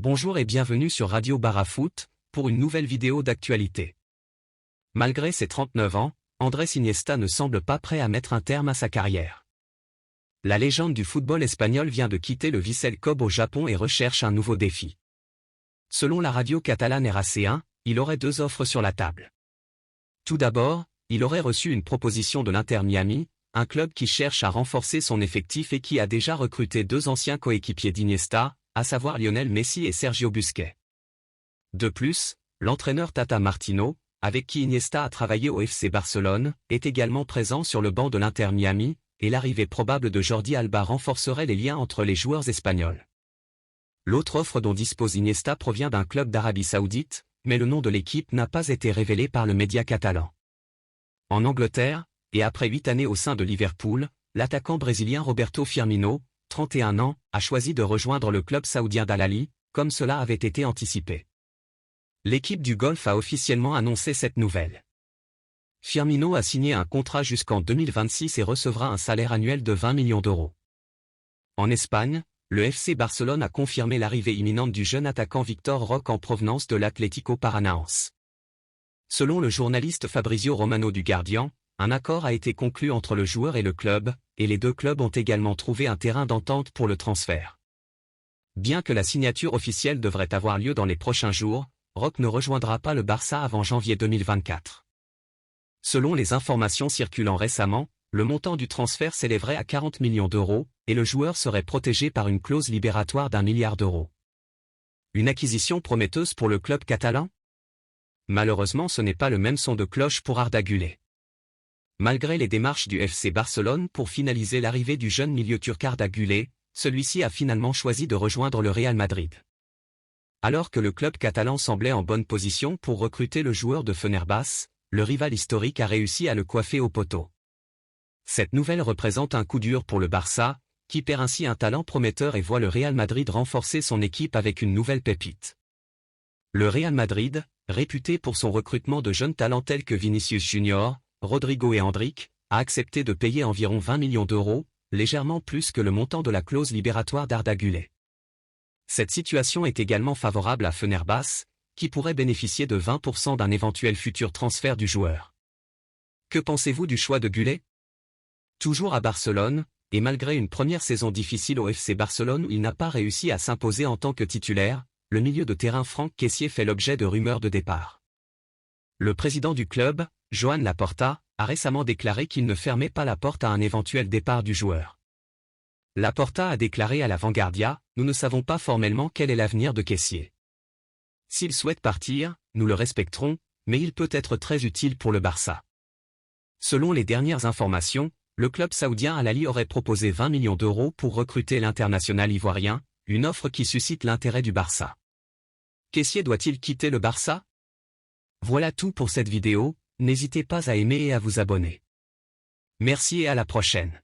Bonjour et bienvenue sur Radio Barafoot, pour une nouvelle vidéo d'actualité. Malgré ses 39 ans, Andrés Iniesta ne semble pas prêt à mettre un terme à sa carrière. La légende du football espagnol vient de quitter le Vissel Kobe au Japon et recherche un nouveau défi. Selon la radio catalane RAC1, il aurait deux offres sur la table. Tout d'abord, il aurait reçu une proposition de l'Inter Miami, un club qui cherche à renforcer son effectif et qui a déjà recruté deux anciens coéquipiers d'Iniesta, à savoir Lionel Messi et Sergio Busquets. De plus, l'entraîneur Tata Martino, avec qui Iniesta a travaillé au FC Barcelone, est également présent sur le banc de l'Inter Miami, et l'arrivée probable de Jordi Alba renforcerait les liens entre les joueurs espagnols. L'autre offre dont dispose Iniesta provient d'un club d'Arabie Saoudite, mais le nom de l'équipe n'a pas été révélé par le média catalan. En Angleterre, et après 8 années au sein de Liverpool, l'attaquant brésilien Roberto Firmino, 31 ans, a choisi de rejoindre le club saoudien d'Al Ahly, comme cela avait été anticipé. L'équipe du Golfe a officiellement annoncé cette nouvelle. Firmino a signé un contrat jusqu'en 2026 et recevra un salaire annuel de 20 millions d'euros. En Espagne, le FC Barcelone a confirmé l'arrivée imminente du jeune attaquant Victor Roque en provenance de l'Atlético Paranaense. Selon le journaliste Fabrizio Romano du Guardian, un accord a été conclu entre le joueur et le club, et les deux clubs ont également trouvé un terrain d'entente pour le transfert. Bien que la signature officielle devrait avoir lieu dans les prochains jours, Roque ne rejoindra pas le Barça avant janvier 2024. Selon les informations circulant récemment, le montant du transfert s'élèverait à 40 millions d'euros, et le joueur serait protégé par une clause libératoire d'1 milliard d'euros. Une acquisition prometteuse pour le club catalan ? Malheureusement, ce n'est pas le même son de cloche pour Arda Güler. Malgré les démarches du FC Barcelone pour finaliser l'arrivée du jeune milieu turc Arda Güler, celui-ci a finalement choisi de rejoindre le Real Madrid. Alors que le club catalan semblait en bonne position pour recruter le joueur de Fenerbahçe, le rival historique a réussi à le coiffer au poteau. Cette nouvelle représente un coup dur pour le Barça, qui perd ainsi un talent prometteur et voit le Real Madrid renforcer son équipe avec une nouvelle pépite. Le Real Madrid, réputé pour son recrutement de jeunes talents tels que Vinicius Junior, Rodrigo et Endrick, a accepté de payer environ 20 millions d'euros, légèrement plus que le montant de la clause libératoire d'Arda Güler. Cette situation est également favorable à Fenerbahçe, qui pourrait bénéficier de 20% d'un éventuel futur transfert du joueur. Que pensez-vous du choix de Güler ? Toujours à Barcelone, et malgré une première saison difficile au FC Barcelone où il n'a pas réussi à s'imposer en tant que titulaire, le milieu de terrain Franck Kessié fait l'objet de rumeurs de départ. Le président du club, Joan Laporta, a récemment déclaré qu'il ne fermait pas la porte à un éventuel départ du joueur. Laporta a déclaré à la Vanguardia, « Nous ne savons pas formellement quel est l'avenir de Kessié. S'il souhaite partir, nous le respecterons, mais il peut être très utile pour le Barça. » Selon les dernières informations, le club saoudien Al Ahly aurait proposé 20 millions d'euros pour recruter l'international ivoirien, une offre qui suscite l'intérêt du Barça. Kessié doit-il quitter le Barça ? Voilà tout pour cette vidéo, n'hésitez pas à aimer et à vous abonner. Merci et à la prochaine.